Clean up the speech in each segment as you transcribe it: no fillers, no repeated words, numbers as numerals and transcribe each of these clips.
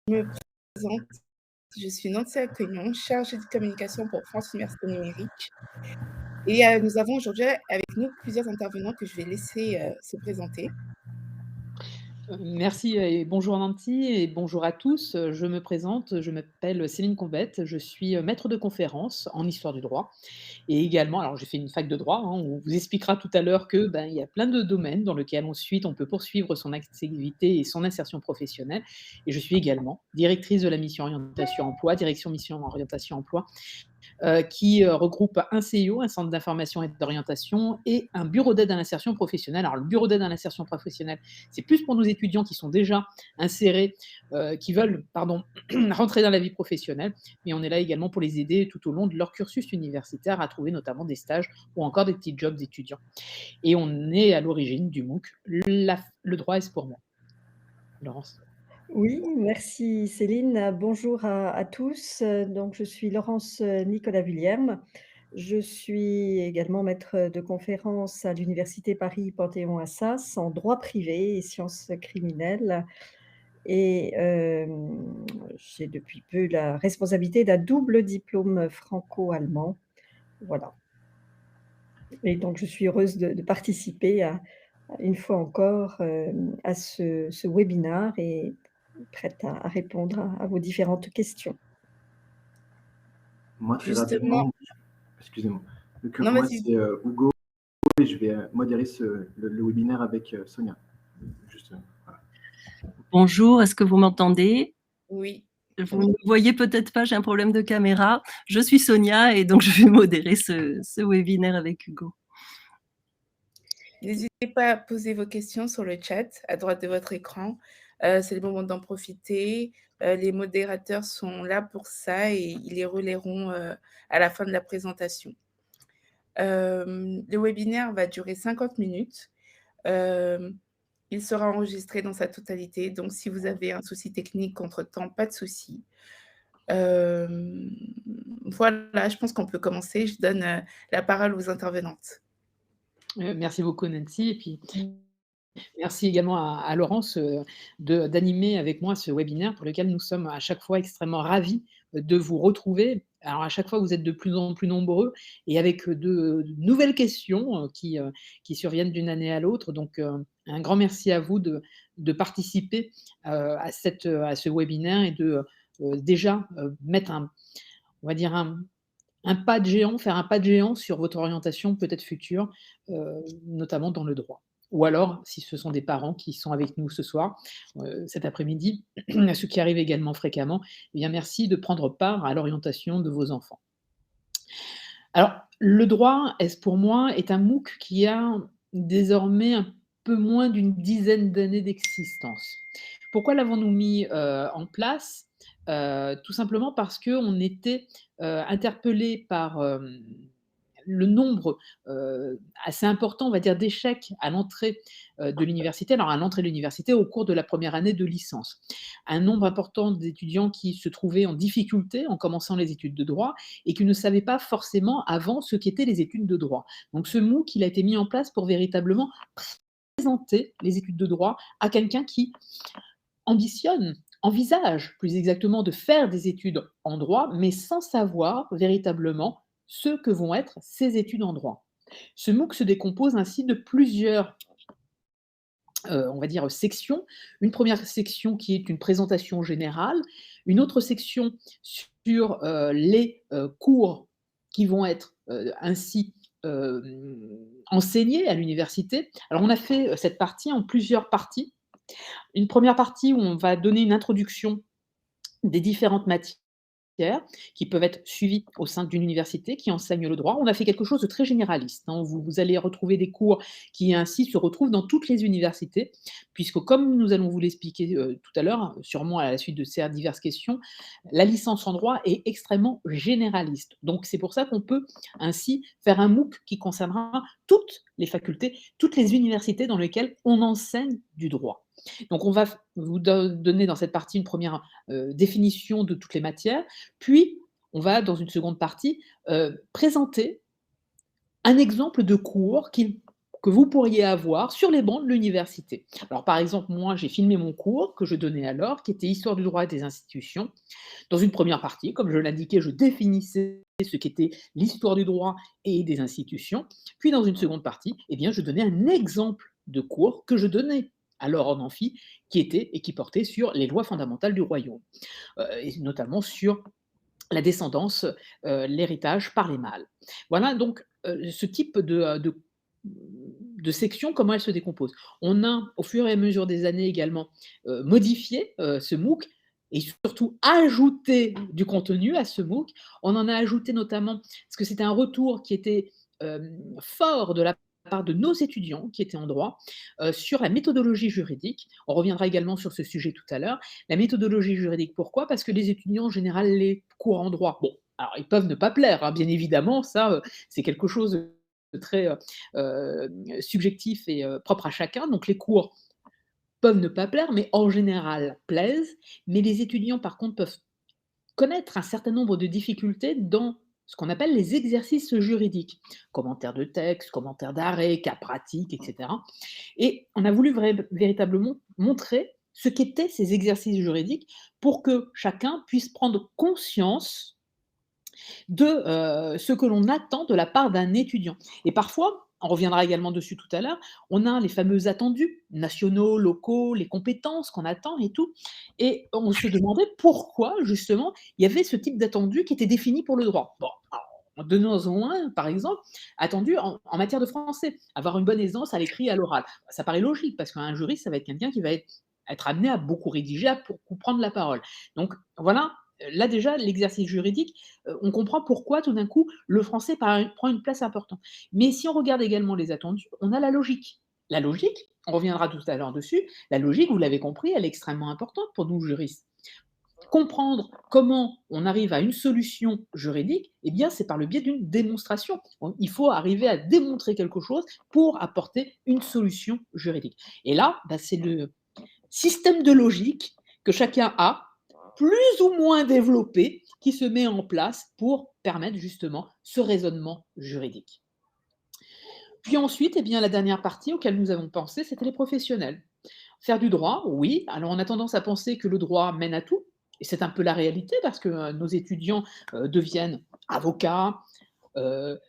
Me présente, je suis Nancy Acquignon, chargée de communication pour France Université Numérique et nous avons aujourd'hui avec nous plusieurs intervenants que je vais laisser, se présenter. Merci et bonjour Nancy et bonjour à tous. Je me présente, je m'appelle Céline Combette, je suis, maître de conférences en histoire du droit et également alors j'ai fait une fac de droit, hein, on vous expliquera tout à l'heure que, ben, il y a plein de domaines dans lesquels ensuite on peut poursuivre son activité et son insertion professionnelle et je suis également directrice de la mission orientation emploi, direction mission orientation emploi qui regroupe un CIO, un centre d'information et d'orientation, et un bureau d'aide à l'insertion professionnelle. Alors, le bureau d'aide à l'insertion professionnelle, c'est plus pour nos étudiants qui sont déjà insérés, qui veulent, pardon, rentrer dans la vie professionnelle, mais on est là également pour les aider tout au long de leur cursus universitaire à trouver notamment des stages ou encore des petits jobs d'étudiants. Et on est à l'origine du MOOC, le droit est pour moi. Laurence. Oui, merci Céline. Bonjour à tous. Donc je suis Laurence, Nicolas-Vullième. Je suis également maître de conférences à l'université Paris-Panthéon-Assas en droit privé et sciences criminelles et j'ai depuis peu la responsabilité d'un double diplôme franco-allemand. Voilà, et donc je suis heureuse de participer à une fois encore, à ce webinaire et prête à répondre à vos différentes questions. Moi, très Justement rapidement, excusez-moi. Donc, non, moi, vas-y. c'est Hugo et je vais modérer le webinaire avec Sonia. Juste, voilà. Bonjour, est-ce que vous m'entendez? Oui. Vous ne me voyez peut-être pas, j'ai un problème de caméra. Je suis Sonia et donc je vais modérer ce webinaire avec Hugo. N'hésitez pas à poser vos questions sur le chat à droite de votre écran. C'est le moment d'en profiter. Les modérateurs sont là pour ça et ils les relayeront, à la fin de la présentation. Le webinaire va durer 50 minutes. Il sera enregistré dans sa totalité, donc si vous avez un souci technique entre-temps, pas de souci. Voilà, je pense qu'on peut commencer. Je donne, la parole aux intervenantes. Merci beaucoup Nancy et puis merci également à Laurence, d'animer avec moi ce webinaire pour lequel nous sommes à chaque fois extrêmement ravis de vous retrouver. Alors à chaque fois, vous êtes de plus en plus nombreux et avec de nouvelles questions, qui surviennent d'une année à l'autre. Donc, un grand merci à vous de participer, à ce webinaire et de, déjà, mettre on va dire un pas de géant, faire un pas de géant sur votre orientation peut-être future, notamment dans le droit. Ou alors, si ce sont des parents qui sont avec nous ce soir, cet après-midi, ce qui arrive également fréquemment, eh bien merci de prendre part à l'orientation de vos enfants. Alors, le droit, est-ce pour moi, est un MOOC qui a désormais un peu moins d'une dizaine d'années d'existence. Pourquoi l'avons-nous mis, en place? Tout simplement parce qu'on était, interpellés par, le nombre, assez important, on va dire, d'échecs à l'entrée, de l'université. Alors à l'entrée de l'université au cours de la première année de licence. Un nombre important d'étudiants qui se trouvaient en difficulté en commençant les études de droit et qui ne savaient pas forcément avant ce qu'étaient les études de droit. Donc ce MOOC, il a été mis en place pour véritablement présenter les études de droit à quelqu'un qui ambitionne, envisage plus exactement de faire des études en droit, mais sans savoir véritablement ce que vont être ces études en droit. Ce MOOC se décompose ainsi de plusieurs, on va dire, sections. Une première section qui est une présentation générale, une autre section sur les cours qui vont être ainsi enseignés à l'université. Alors on a fait cette partie en plusieurs parties. Une première partie où on va donner une introduction des différentes matières qui peuvent être suivies au sein d'une université qui enseigne le droit. On a fait quelque chose de très généraliste, hein. Vous allez retrouver des cours qui ainsi se retrouvent dans toutes les universités, puisque comme nous allons vous l'expliquer, tout à l'heure, sûrement à la suite de ces diverses questions, la licence en droit est extrêmement généraliste. Donc c'est pour ça qu'on peut ainsi faire un MOOC qui concernera toutes les facultés, toutes les universités dans lesquelles on enseigne du droit. Donc on va vous donner dans cette partie une première définition de toutes les matières, puis on va dans une seconde partie présenter un exemple de cours qui que vous pourriez avoir sur les bancs de l'université. Alors, par exemple, moi, j'ai filmé mon cours que je donnais alors, qui était Histoire du droit et des institutions. Dans une première partie, comme je l'indiquais, je définissais ce qu'était l'histoire du droit et des institutions. Puis, dans une seconde partie, eh bien, je donnais un exemple de cours que je donnais alors en amphi, qui était et qui portait sur les lois fondamentales du royaume, et notamment sur la descendance, l'héritage par les mâles. Voilà donc ce type de section, comment elle se décompose. On a, au fur et à mesure des années également, modifié ce MOOC et surtout ajouté du contenu à ce MOOC. On en a ajouté notamment, parce que c'était un retour qui était fort de la part de nos étudiants qui étaient en droit, sur la méthodologie juridique. On reviendra également sur ce sujet tout à l'heure. La méthodologie juridique, pourquoi? Parce que les étudiants, en général, les cours en droit, bon, alors ils peuvent ne pas plaire, hein, bien évidemment, ça, c'est quelque chose de très subjectif et propre à chacun. Donc les cours peuvent ne pas plaire, mais en général plaisent. Mais les étudiants, par contre, peuvent connaître un certain nombre de difficultés dans ce qu'on appelle les exercices juridiques, commentaires de texte, commentaires d'arrêt, cas pratiques, etc. Et on a voulu véritablement montrer ce qu'étaient ces exercices juridiques pour que chacun puisse prendre conscience de ce que l'on attend de la part d'un étudiant. Et parfois, on reviendra également dessus tout à l'heure, on a les fameux attendus nationaux, locaux, les compétences qu'on attend et tout. Et on se demandait pourquoi, justement, il y avait ce type d'attendu qui était défini pour le droit. Bon, alors, donnons-en un, par exemple, attendu en matière de français, avoir une bonne aisance à l'écrit et à l'oral. Ça paraît logique, parce qu'un juriste, ça va être quelqu'un qui va être amené à beaucoup rédiger, à beaucoup prendre la parole. Donc voilà, là déjà, l'exercice juridique, on comprend pourquoi tout d'un coup le français prend une place importante. Mais si on regarde également les attendus, on a la logique. La logique, on reviendra tout à l'heure dessus, la logique, vous l'avez compris, elle est extrêmement importante pour nous juristes. Comprendre comment on arrive à une solution juridique, eh bien, c'est par le biais d'une démonstration. Il faut arriver à démontrer quelque chose pour apporter une solution juridique. Et là, c'est le système de logique que chacun a, plus ou moins développé, qui se met en place pour permettre justement ce raisonnement juridique. Puis ensuite, eh bien, la dernière partie auquel nous avons pensé, c'était les professionnels. Faire du droit, oui. Alors on a tendance à penser que le droit mène à tout, et c'est un peu la réalité parce que nos étudiants deviennent avocats,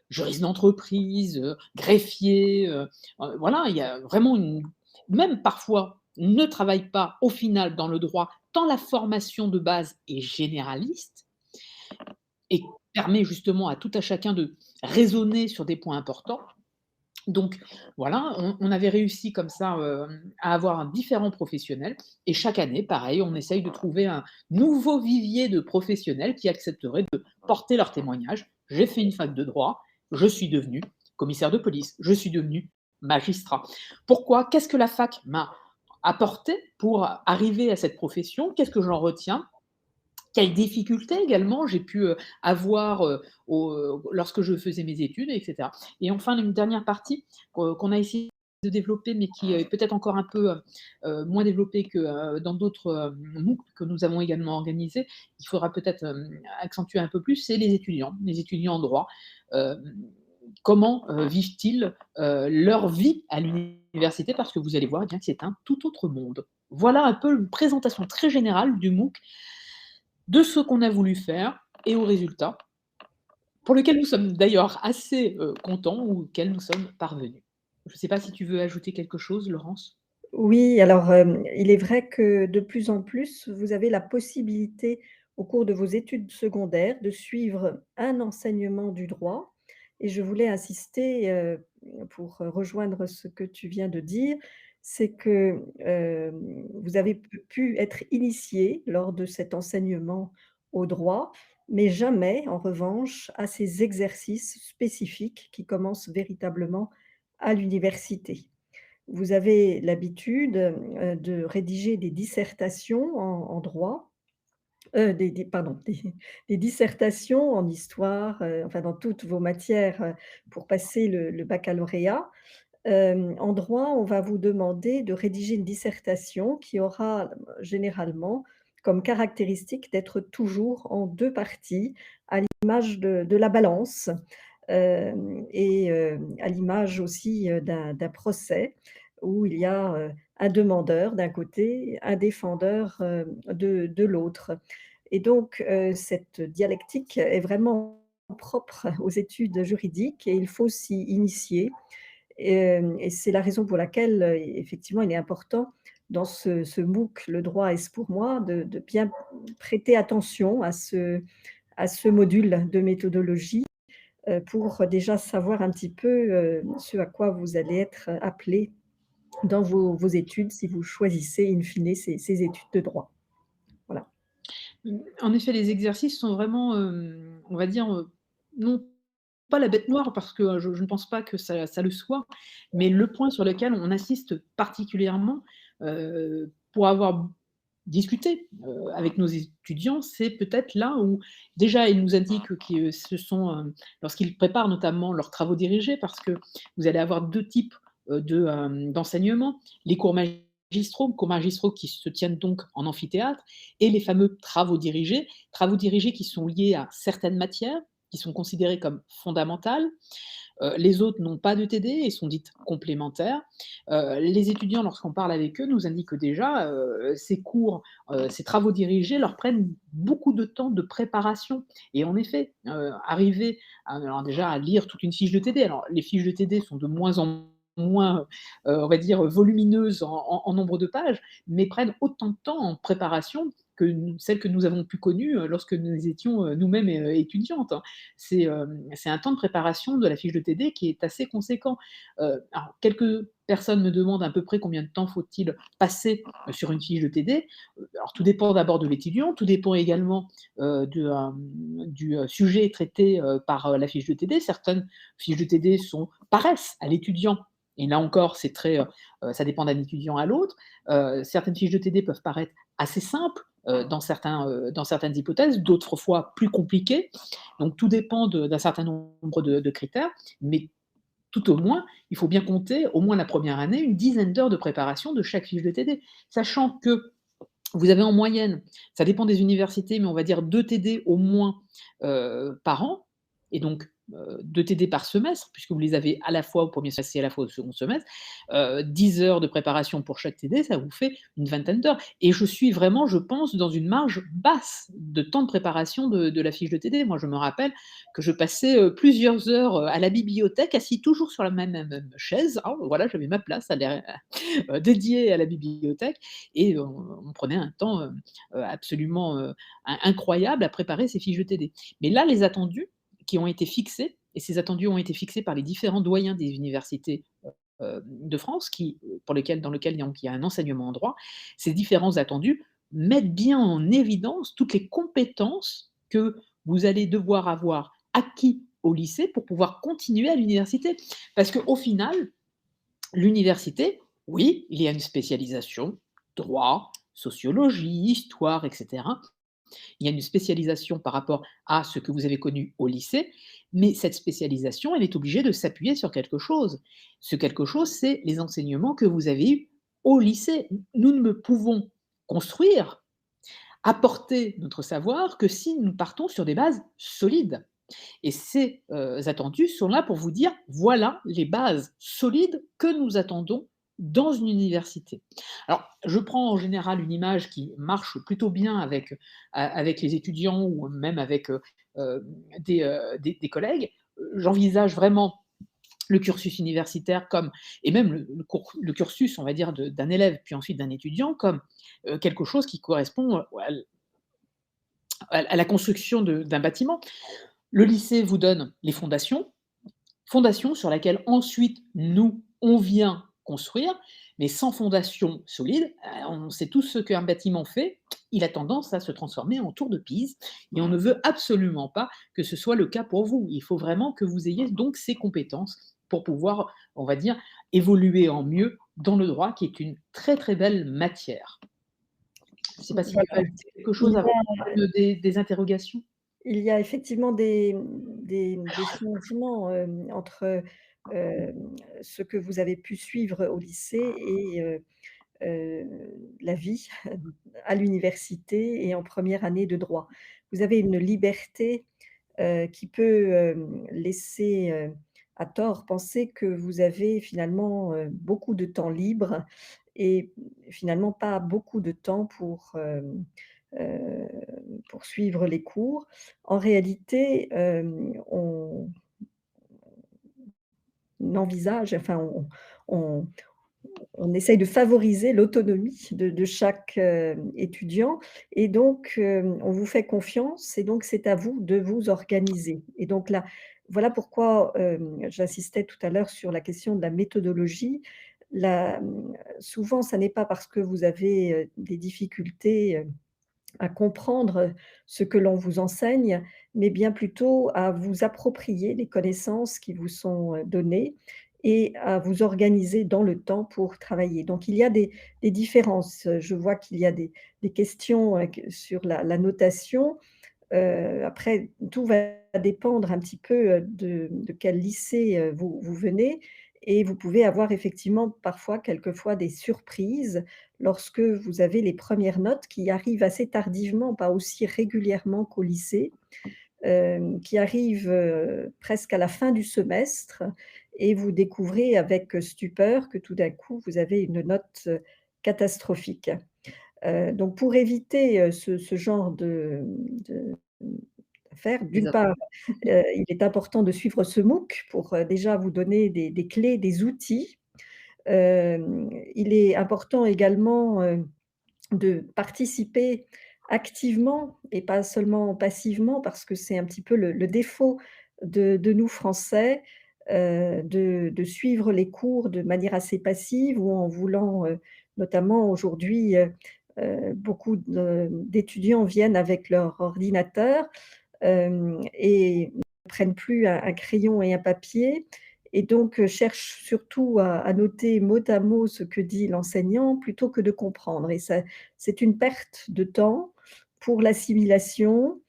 juristes d'entreprise, greffiers, voilà, il y a vraiment même parfois ne travaillent pas au final dans le droit, tant la formation de base est généraliste et permet justement à tout à chacun de raisonner sur des points importants. Donc voilà, on avait réussi comme ça à avoir différents professionnels et chaque année, pareil, on essaye de trouver un nouveau vivier de professionnels qui accepteraient de porter leur témoignage. J'ai fait une fac de droit, je suis devenu commissaire de police, je suis devenu magistrat. Pourquoi? Qu'est-ce que la fac m'a apporté pour arriver à cette profession? Qu'est-ce que j'en retiens? Quelles difficultés également j'ai pu avoir lorsque je faisais mes études, etc. Et enfin, une dernière partie qu'on a essayé de développer, mais qui est peut-être encore un peu moins développée que dans d'autres MOOC que nous avons également organisés, il faudra peut-être accentuer un peu plus, c'est les étudiants en droit. Comment vivent-ils leur vie à l'université? Parce que vous allez voir eh bien, que c'est un tout autre monde. Voilà un peu une présentation très générale du MOOC, de ce qu'on a voulu faire et au résultat, pour lequel nous sommes d'ailleurs assez contents ou auquel nous sommes parvenus. Je ne sais pas si tu veux ajouter quelque chose, Laurence? Oui, alors, il est vrai que de plus en plus, vous avez la possibilité, au cours de vos études secondaires, de suivre un enseignement du droit et je voulais insister, pour rejoindre ce que tu viens de dire, c'est que, vous avez pu être initié lors de cet enseignement au droit, mais jamais, en revanche, à ces exercices spécifiques qui commencent véritablement à l'université. Vous avez l'habitude, de rédiger des dissertations en droit, des pardon, des dissertations en histoire, enfin dans toutes vos matières, pour passer le baccalauréat. En droit, on va vous demander de rédiger une dissertation qui aura généralement comme caractéristique d'être toujours en 2 parties, à l'image de la balance. et à l'image aussi, d'un procès où il y a, un demandeur d'un côté, un défendeur, de l'autre. Et donc cette dialectique est vraiment propre aux études juridiques et il faut s'y initier. Et c'est la raison pour laquelle, effectivement, il est important dans ce MOOC «Le droit est-ce pour moi?» de bien prêter attention à ce module de méthodologie, pour déjà savoir un petit peu, ce à quoi vous allez être appelés dans vos études si vous choisissez in fine ces études de droit. Voilà. En effet, les exercices sont vraiment, on va dire, non pas la bête noire parce que, je ne pense pas que ça le soit, mais le point sur lequel on assiste particulièrement, pour avoir discuté, avec nos étudiants, c'est peut-être là où déjà ils nous indiquent que ce sont, lorsqu'ils préparent notamment leurs travaux dirigés parce que vous allez avoir 2 types, d'enseignement. Les cours magistraux qui se tiennent donc en amphithéâtre et les fameux travaux dirigés qui sont liés à certaines matières, qui sont considérées comme fondamentales. Les autres n'ont pas de TD et sont dites complémentaires. Les étudiants, lorsqu'on parle avec eux, nous indiquent que déjà, ces cours, ces travaux dirigés leur prennent beaucoup de temps de préparation et en effet, arriver à alors déjà à lire toute une fiche de TD. Alors les fiches de TD sont de moins en moins, on va dire volumineuses en nombre de pages, mais prennent autant de temps en préparation que celles que nous avons pu connues, lorsque nous étions, nous-mêmes, étudiantes, hein. C'est un temps de préparation de la fiche de TD qui est assez conséquent. Alors quelques personnes me demandent à peu près combien de temps faut-il passer, sur une fiche de TD. Alors tout dépend d'abord de l'étudiant, tout dépend également, du sujet traité, par, la fiche de TD. Certaines fiches de TD paraissent à l'étudiant et là encore c'est très, ça dépend d'un étudiant à l'autre. Certaines fiches de TD peuvent paraître assez simples, dans certaines hypothèses, d'autres fois plus compliquées. Donc tout dépend d'un certain nombre de critères, mais tout au moins, il faut bien compter, au moins la première année, une dizaine d'heures de préparation de chaque fiche de TD. Sachant que vous avez en moyenne, ça dépend des universités, mais on va dire 2 TD au moins, par an et donc 2 TD par semestre, puisque vous les avez à la fois au premier semestre et à la fois au second semestre. 10 heures de préparation pour chaque TD, ça vous fait une vingtaine d'heures et je suis vraiment, je pense, dans une marge basse de temps de préparation de la fiche de TD. Moi, je me rappelle que je passais, plusieurs heures, à la bibliothèque, assis toujours sur la même chaise, hein, voilà, j'avais ma place, elle est, dédiée à la bibliothèque et on prenait un temps, absolument, incroyable à préparer ces fiches de TD. Mais là, les attendus qui ont été fixés et ces attendus ont été fixés par les différents doyens des universités, de France dans lequel donc il y a un enseignement en droit. Ces différents attendus mettent bien en évidence toutes les compétences que vous allez devoir avoir acquis au lycée pour pouvoir continuer à l'université. Parce qu'au final, l'université, oui, il y a une spécialisation, droit, sociologie, histoire, etc. Il y a une spécialisation par rapport à ce que vous avez connu au lycée, mais cette spécialisation, elle est obligée de s'appuyer sur quelque chose. Ce quelque chose, c'est les enseignements que vous avez eus au lycée. Nous ne pouvons construire, apporter notre savoir que si nous partons sur des bases solides. Et ces attendus sont là pour vous dire, voilà les bases solides que nous attendons dans une université. Alors, je prends en général une image qui marche plutôt bien avec les étudiants ou même avec des collègues. J'envisage vraiment le cursus universitaire comme, et même le cursus, on va dire, d'un élève, puis ensuite d'un étudiant, comme quelque chose qui correspond à la construction d'un bâtiment. Le lycée vous donne les fondations sur laquelle ensuite nous, on vient construire, mais sans fondation solide, on sait tous ce qu'un bâtiment fait, il a tendance à se transformer en tour de Pise et on ne veut absolument pas que ce soit le cas pour vous. Il faut vraiment que vous ayez donc ces compétences pour pouvoir, on va dire, évoluer en mieux dans le droit qui est une très, très belle matière. Je ne sais pas si tu veux Voilà. ajouter quelque Il chose y avant a des interrogations? il y a effectivement des changements, entre, ce que vous avez pu suivre au lycée et la vie à l'université et en première année de droit. Vous avez une liberté, qui peut, laisser, à tort penser que vous avez finalement, beaucoup de temps libre et finalement pas beaucoup de temps heu, pour suivre les cours. En réalité, on envisage, enfin on on essaye de favoriser l'autonomie de chaque, étudiant et donc on vous fait confiance et donc c'est à vous de vous organiser et donc là, voilà pourquoi, j'insistais tout à l'heure sur la question de la méthodologie. Souvent, ça n'est pas parce que vous avez, des difficultés, à comprendre ce que l'on vous enseigne, mais bien plutôt à vous approprier les connaissances qui vous sont, données et à vous organiser dans le temps pour travailler. Donc il y a des différences. Je vois qu'il y a des questions, q sur la notation. Après tout va dépendre un petit peu, de quel lycée, vous venez et vous pouvez avoir effectivement parfois, quelquefois des surprises lorsque vous avez les premières notes qui arrivent assez tardivement, pas aussi régulièrement qu'au lycée, qui arrivent, presque à la fin du semestre et vous découvrez avec, stupeur que tout d'un coup vous avez une note, catastrophique. Donc pour éviter, ce genre d'affaires, Les d'une part, attentes. il est important de suivre ce MOOC pour, déjà vous donner des clés, des outils. Il est important également, de participer activement et pas seulement passivement parce que c'est un petit peu le défaut de nous Français, de suivre les cours de manière assez passive ou en voulant, notamment aujourd'hui, beaucoup d'étudiants viennent avec leur ordinateur, et ne prennent plus un crayon et un papier et donc cherchent surtout à noter mot à mot ce que dit l'enseignant plutôt que de comprendre et ça c'est une perte de temps pour l'assimilation,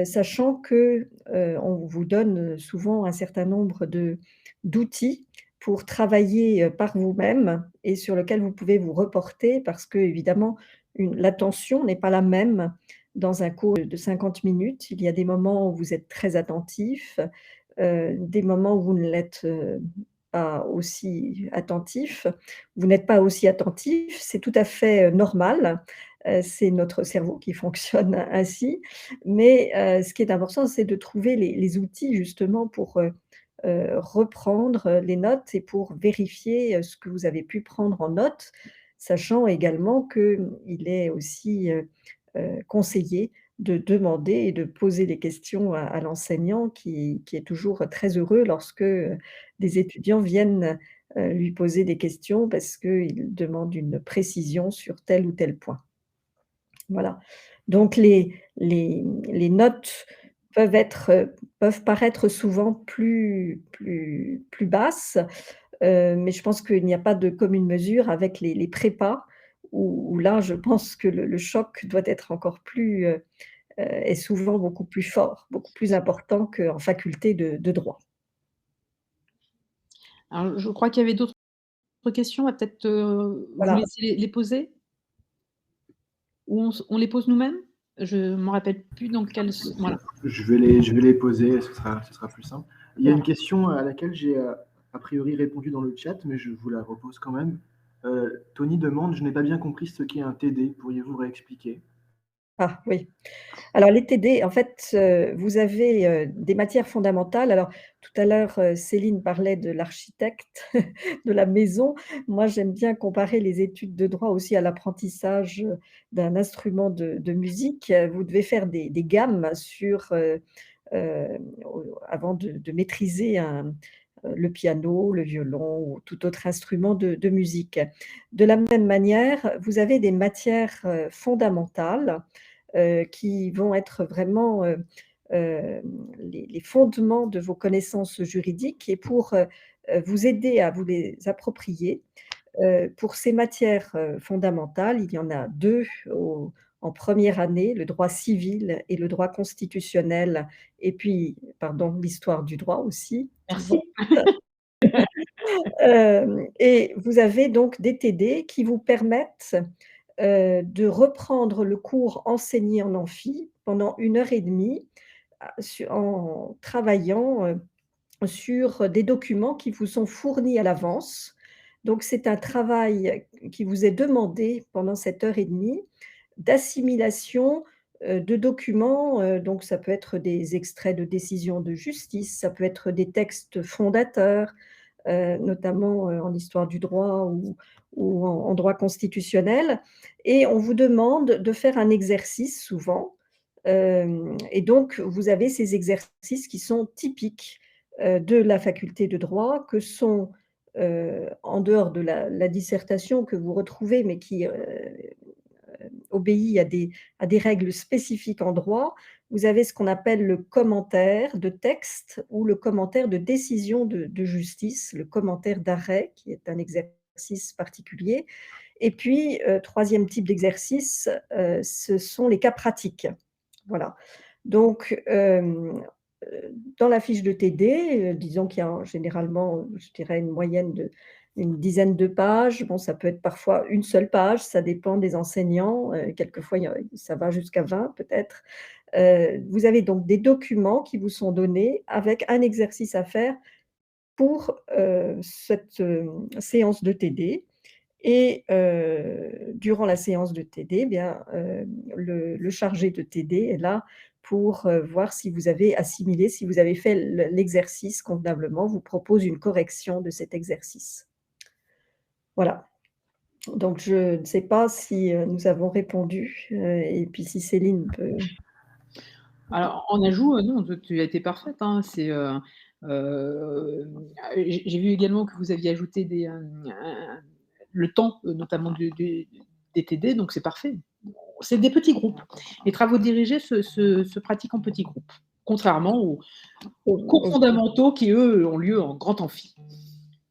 sachant que, on vous donne souvent un certain nombre d'outils pour travailler, par vous-même et sur lequel vous pouvez vous reporter parce qu'évidemment l'attention n'est pas la même dans un cours de 50 minutes. Il y a des moments où vous êtes très attentif, des moments où vous ne l'êtes, pas aussi attentif. Vous n'êtes pas aussi attentif, c'est tout à fait, normal. C'est notre cerveau qui fonctionne ainsi. Mais, ce qui est important, c'est de trouver les outils justement pour, reprendre, les notes et pour vérifier, ce que vous avez pu prendre en note, sachant également qu'il est aussi, conseillé de demander et de poser des questions à l'enseignant qui est toujours très heureux lorsque, des étudiants viennent, lui poser des questions parce qu'il demande une précision sur tel ou tel point. Voilà. Donc les notes peuvent paraître souvent plus basses, mais je pense qu'il n'y a pas de commune mesure avec les prépas où là, je pense que le choc doit être encore plus, est souvent beaucoup plus fort, beaucoup plus important qu'en faculté de droit. Alors, je crois qu'il y avait d'autres questions, on va peut-être, vous Voilà. laisser les poser? Ou on les pose nous-mêmes? Je m'en rappelle plus dans quel s voilà. Je vais les poser, ce sera plus simple. Il y a une question à laquelle j'ai, a priori répondu dans le chat, mais je vous la repose quand même. Tony demande: «Je n'ai pas bien compris ce qu'est un TD, pourriez-vous réexpliquer?» Ah oui. Alors les TD, en fait, vous avez, des matières fondamentales. Alors tout à l'heure, Céline parlait de l'architecte de la maison. Moi, j'aime bien comparer les études de droit aussi à l'apprentissage, d'un instrument de musique. Vous devez faire des gammes sur, avant de maîtriser le piano, le violon ou tout autre instrument de musique. De la même manière, vous avez des matières, fondamentales, qui vont être vraiment, les fondements de vos connaissances juridiques et pour, vous aider à vous les approprier, pour ces matières, fondamentales, il y en a 2 en première année, le droit civil et le droit constitutionnel et puis, pardon, l'histoire du droit aussi, tout va. Merci. Et vous avez donc des TD qui vous permettent, de reprendre le cours enseigné en amphi pendant 1 heure et demie, en travaillant, sur des documents qui vous sont fournis à l'avance. Donc c'est un travail qui vous est demandé pendant cette heure et demie d'assimilation, de documents, donc ça peut être des extraits de décisions de justice, ça peut être des textes fondateurs, notamment, en histoire du droit ou en droit constitutionnel, et on vous demande de faire un exercice souvent, hem et donc vous avez ces exercices qui sont typiques, de la faculté de droit, que sont, en dehors de la dissertation que vous retrouvez, mais qui, obéit à des règles spécifiques en droit. Vous avez ce qu'on appelle le commentaire de texte ou le commentaire de décision de justice, le commentaire d'arrêt, qui est un exercice particulier. Et puis, 3e type d'exercice, ce sont les cas pratiques. Voilà. Donc, dans la fiche de TD, disons qu'il y a généralement, je dirais, une moyenne de une dizaine de pages. Bon, ça peut être parfois une seule page, ça dépend des enseignants, quelquefois, ça va jusqu'à 20 peut-être. Vous avez donc des documents qui vous sont donnés avec un exercice à faire pour, cette, séance de TD. Et durant la séance de TD, eh bien, le chargé de TD est là pour, voir si vous avez assimilé, si vous avez fait l'exercice convenablement, vous propose une correction de cet exercice. Voilà. Donc je ne sais pas si, nous avons répondu, et puis si Céline peut. Alors, en ajout, non, tu as été parfaite, hein, j'ai vu également que vous aviez ajouté le temps, notamment des TD, donc c'est parfait. C'est des petits groupes. Les travaux dirigés se pratiquent en petits groupes, contrairement aux cours fondamentaux qui, eux, ont lieu en grand amphi.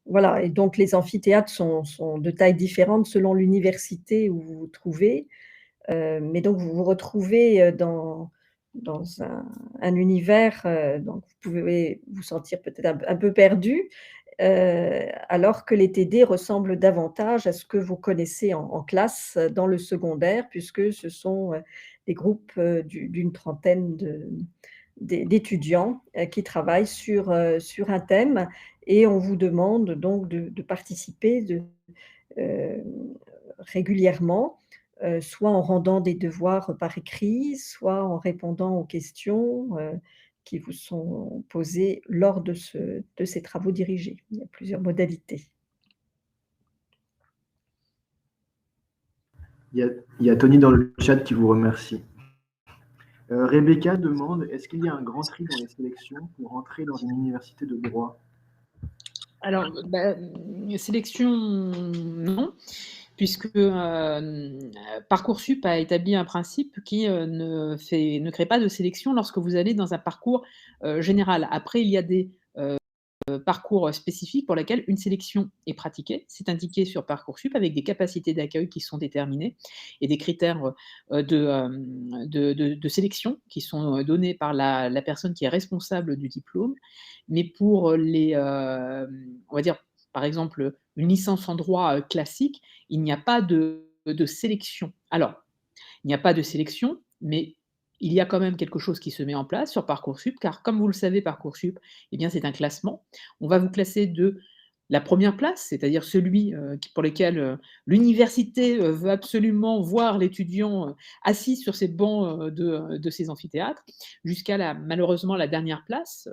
Voilà, et donc les amphithéâtres sont de tailles différentes selon l'université où vous vous trouvez, mais donc vous vous retrouvez, dans un univers, donc vous pouvez vous sentir peut-être un peu perdu, alors que les TD ressemblent davantage à ce que vous connaissez en classe, dans le secondaire, puisque ce sont, des groupes, d'une trentaine d'étudiants, qui travaillent sur un thème, et on vous demande donc de participer heu, régulièrement, soit en rendant des devoirs par écrit, soit en répondant aux questions, qui vous sont posées lors de ces travaux dirigés. Il y a plusieurs modalités. Il y a Tony dans le chat qui vous remercie. Rebecca demande: est-ce qu'il y a un grand tri dans les sélections pour entrer dans une université de droit? Alors, sélection, non, puisque, Parcoursup a établi un principe qui, ne crée pas de sélection lorsque vous allez dans un parcours, général. Après, il y a des parcours spécifiques pour lesquels une sélection est pratiquée. C'est indiqué sur Parcoursup avec des capacités d'accueil qui sont déterminées et des critères, de sélection qui sont, donnés par la personne qui est responsable du diplôme. Mais pour on va dire, par exemple, une licence en droit, classique, il n'y a pas de sélection. Alors, il n'y a pas de sélection, mais il y a quand même quelque chose qui se met en place sur Parcoursup, car comme vous le savez, Parcoursup, eh bien, c'est un classement. On va vous classer de la première place, c'est-à-dire celui, pour lequel, l'université, veut absolument voir l'étudiant, assis sur ces bancs, de ces amphithéâtres, jusqu'à malheureusement la dernière place,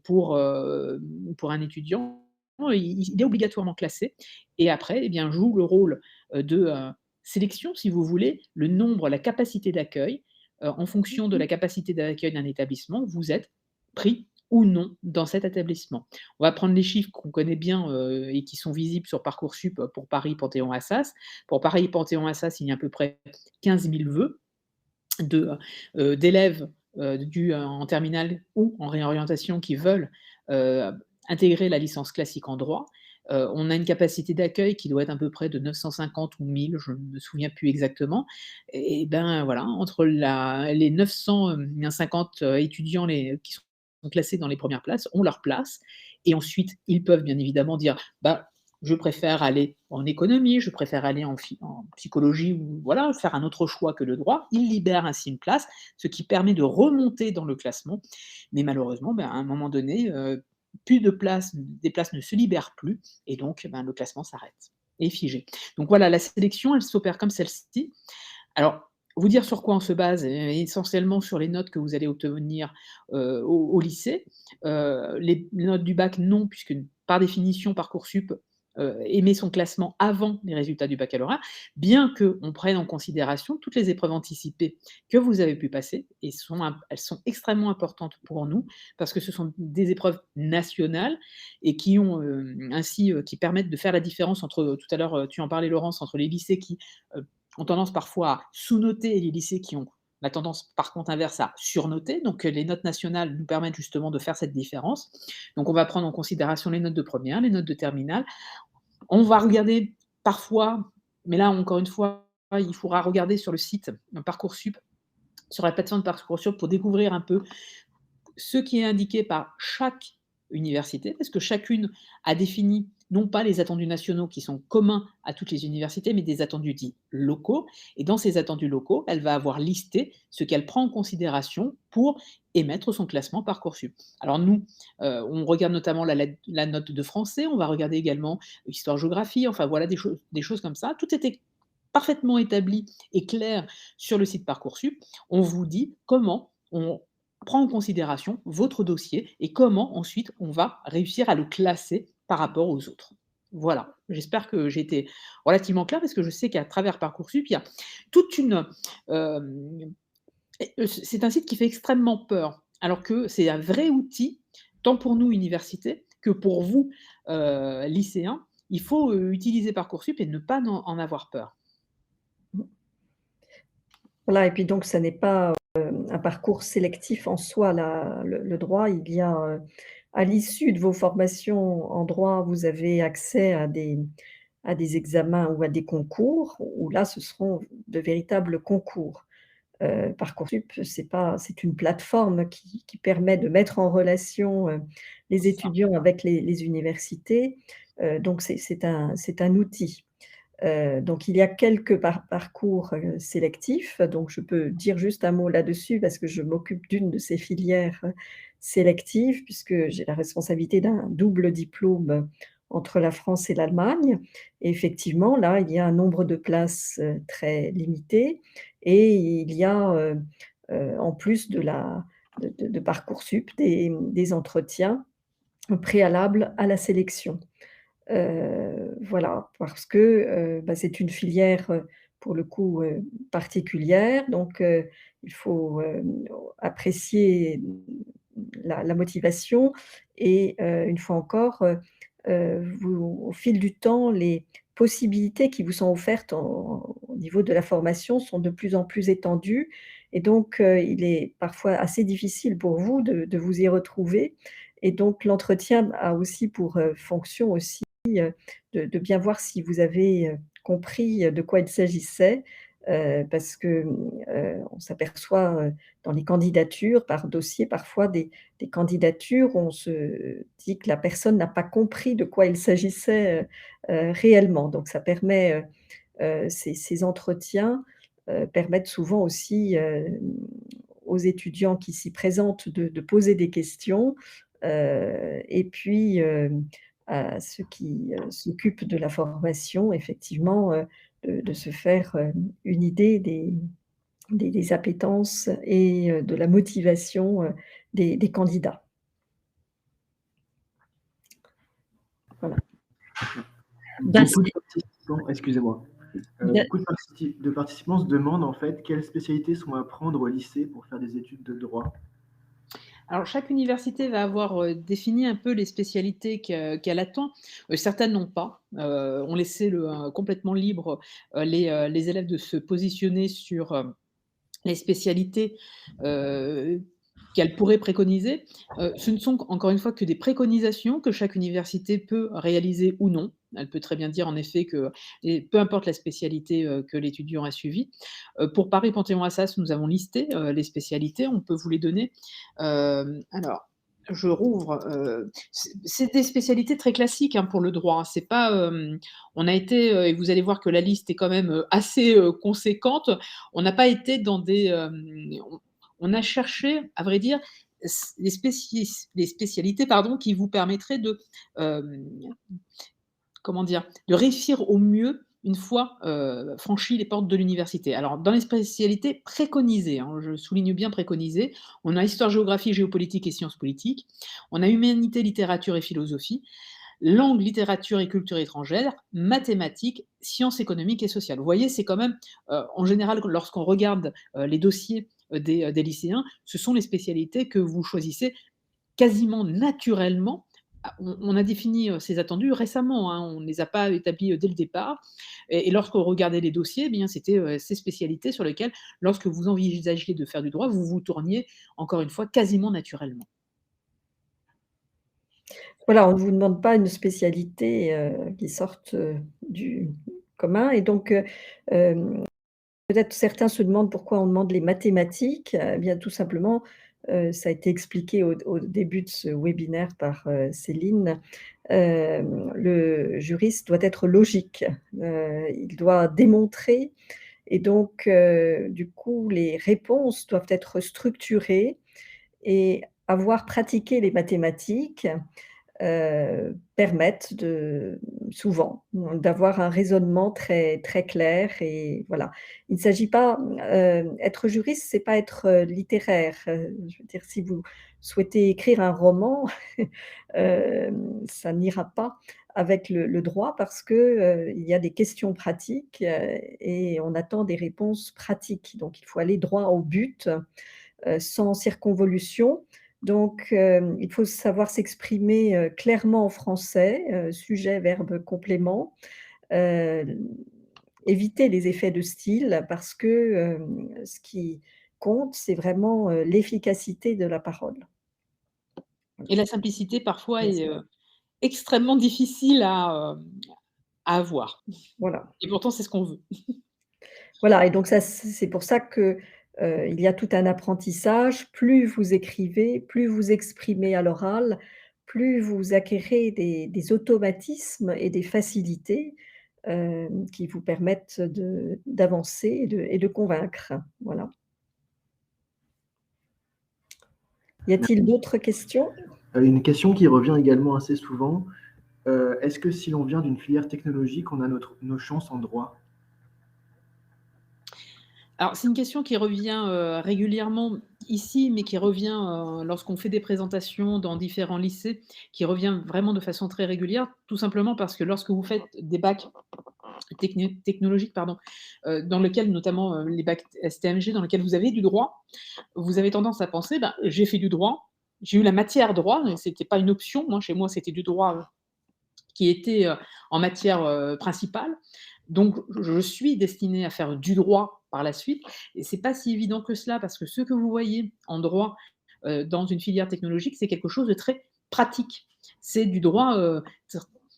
pour un étudiant. Il est obligatoirement classé et après, eh bien, joue le rôle, de, sélection, si vous voulez, le nombre, la capacité d'accueil. En fonction de la capacité d'accueil d'un établissement, vous êtes pris ou non dans cet établissement. On va prendre les chiffres qu'on connaît bien, et qui sont visibles sur Parcoursup, pour Paris Panthéon-Assas. Pour Paris Panthéon-Assas, il y a à peu près 15 000 vœux d'élèves, en terminale ou en réorientation qui veulent, heu, intégrer la licence classique en droit. On a une capacité d'accueil qui doit être à peu près de 950 ou 1 000, je ne me souviens plus exactement, et ben, voilà, entre les 950 étudiants qui sont classés dans les premières places ont leur place, et ensuite ils peuvent bien évidemment dire: «Bah, je préfère aller en économie, je préfère aller en psychologie ou voilà, faire un autre choix que le droit. Il libère ainsi une place, ce qui permet de remonter dans le classement. Mais malheureusement, à un moment donné, plus de places, des places ne se libèrent plus et donc le classement s'arrête, est figé. Donc voilà, la sélection, elle s'opère comme celle-ci. Alors, vous dire sur quoi on se base, essentiellement sur les notes que vous allez obtenir, au lycée. Les notes du bac, non, puisque par définition, Parcoursup, émet son classement avant les résultats du baccalauréat, bien qu'on prenne en considération toutes les épreuves anticipées que vous avez pu passer et elles sont extrêmement importantes pour nous, parce que ce sont des épreuves nationales et qui ont, ainsi, qui permettent de faire la différence entre, tout à l'heure, tu en parlais Laurence, entre les lycées qui, ont tendance parfois à sous-noter et les lycées qui ont la tendance par contre inverse à surnoter. Donc les notes nationales nous permettent justement de faire cette différence. Donc on va prendre en considération les notes de première, les notes de terminale. On va regarder parfois, mais là encore une fois, il faudra regarder sur le site Parcoursup, sur la plateforme de Parcoursup pour découvrir un peu ce qui est indiqué par chaque université, parce que chacune a défini non pas les attendus nationaux qui sont communs à toutes les universités, mais des attendus dits locaux. Et dans ces attendus locaux, elle va avoir listé ce qu'elle prend en considération pour émettre son classement Parcoursup. Alors nous, on regarde notamment la note de français, on va regarder également histoire-géographie, enfin voilà des choses comme ça. Tout était parfaitement établi et clair sur le site Parcoursup. On vous dit comment on prend en considération votre dossier et comment ensuite on va réussir à le classer par rapport aux autres. Voilà, j'espère que j'ai été relativement claire parce que je sais qu'à travers Parcoursup, il y a toute une, c'est un site qui fait extrêmement peur, alors que c'est un vrai outil, tant pour nous universités que pour vous, lycéens. Il faut, utiliser Parcoursup et ne pas en avoir peur. Voilà et puis donc ça n'est pas, un parcours sélectif en soi, le droit. Il y a, à l'issue de vos formations en droit, vous avez accès à des examens ou à des concours où là, ce seront de véritables concours. Parcoursup, c'est une plateforme qui permet de mettre en relation, les C'est ça. étudiants avec les universités, donc c'est un outil. Donc il y a quelques parcours, sélectifs, donc je peux dire juste un mot là-dessus parce que je m'occupe d'une de ces filières, sélectives puisque j'ai la responsabilité d'un double diplôme, entre la France et l'Allemagne et effectivement là, il y a un nombre de places, très limité et il y a, en plus de Parcoursup des entretiens préalables à la sélection. Voilà, parce que, c'est une filière, pour le coup, particulière, donc il faut, apprécier la motivation et une fois encore, vous au fil du temps, les possibilités qui vous sont offertes au niveau de la formation sont de plus en plus étendues et donc il est parfois assez difficile pour vous de vous y retrouver et donc l'entretien a aussi pour, fonction aussi de bien voir si vous avez, compris, de quoi il s'agissait, parce que, on s'aperçoit, dans les candidatures par dossier, parfois des candidatures, on se dit que la personne n'a pas compris de quoi il s'agissait, réellement. Donc ça permet, ces entretiens, permettent souvent aussi, aux étudiants qui s'y présentent de poser des questions, et puis, à ceux qui, s'occupent de la formation, effectivement, de se faire, une idée des appétences et de la motivation, des candidats. Voilà. Bah, Beaucoup de participants, excusez-moi, Bah beaucoup de participants se demandent en fait quelles spécialités sont à prendre au lycée pour faire des études de droit. Alors chaque université va avoir, défini un peu les spécialités qu'elle attend. Certaines n'ont pas, ont laissé complètement libre, les élèves de se positionner sur, les spécialités, heu, qu'elle pourrait préconiser. Ce ne sont encore une fois que des préconisations que chaque université peut réaliser ou non. Elle peut très bien dire en effet que et peu importe la spécialité, que l'étudiant a suivie. Pour Paris-Panthéon-Assas, nous avons listé, les spécialités, on peut vous les donner. Alors, je rouvre, c'est des spécialités très classiques, hein, pour le droit, hein. C'est pas, on a été, et vous allez voir que la liste est quand même, assez, conséquente. On n'a pas été dans des, on a cherché, à vrai dire, les spécialités, pardon, qui vous permettraient de, hem, comment dire? De réussir au mieux une fois, franchi les portes de l'université. Alors dans les spécialités préconisées, hein, je souligne bien préconisées, on a histoire, géographie, géopolitique et sciences politiques. On a humanité, littérature et philosophie, langue, littérature et culture étrangère, mathématiques, sciences économiques et sociales. Vous voyez, c'est quand même, en général, lorsqu'on regarde, les dossiers, des lycéens, ce sont les spécialités que vous choisissez quasiment naturellement. On a défini, ces attendus récemment, hein, on ne les a pas établis, dès le départ, et lorsqu'on regardait les dossiers, eh bien c'était, ces spécialités sur lesquelles, lorsque vous envisagiez de faire du droit, vous vous tourniez, encore une fois, quasiment naturellement. Voilà, on ne vous demande pas une spécialité, qui sorte, du commun et donc, peut-être certains se demandent pourquoi on demande les mathématiques. Eh bien tout simplement, ça a été expliqué au début de ce webinaire par, Céline. Le juriste doit être logique, il doit démontrer et donc, du coup, les réponses doivent être structurées et avoir pratiqué les mathématiques, permettent souvent, d'avoir un raisonnement très très clair et voilà. Il ne s'agit pas, être juriste, c'est pas être, littéraire, je veux dire si vous souhaitez écrire un roman, ça n'ira pas avec le droit parce que, il y a des questions pratiques, et on attend des réponses pratiques. Donc il faut aller droit au but, sans circonvolution. Donc, il faut savoir s'exprimer, clairement en français, sujet, verbe, complément. Heu, Éviter les effets de style parce que, ce qui compte, c'est vraiment, l'efficacité de la parole. Voilà. Et la simplicité parfois Yes. est, extrêmement difficile à avoir, Voilà. et pourtant c'est ce qu'on veut. Voilà et donc ça, c'est pour ça que, il y a tout un apprentissage. Plus vous écrivez, plus vous exprimez à l'oral, plus vous acquérez des automatismes et des facilités, qui vous permettent d'avancer et de convaincre. Voilà. Y a-t-il d'autres questions? Une question qui revient également assez souvent, est-ce que si l'on vient d'une filière technologique, on a nos chances en droit? Alors, c'est une question qui revient, régulièrement ici, mais qui revient, lorsqu'on fait des présentations dans différents lycées, qui revient vraiment de façon très régulière. Tout simplement parce que lorsque vous faites des bacs technologiques, pardon, dans lequel notamment, les bacs STMG, dans lesquels vous avez du droit, vous avez tendance à penser: «Ben, j'ai fait du droit, j'ai eu la matière droit», c'était pas une option. Moi, chez moi, c'était du droit, qui était, en matière, principale. Donc je suis destinée à faire du droit par la suite, et c'est pas si évident que cela parce que ce que vous voyez en droit, dans une filière technologique, c'est quelque chose de très pratique. C'est du droit,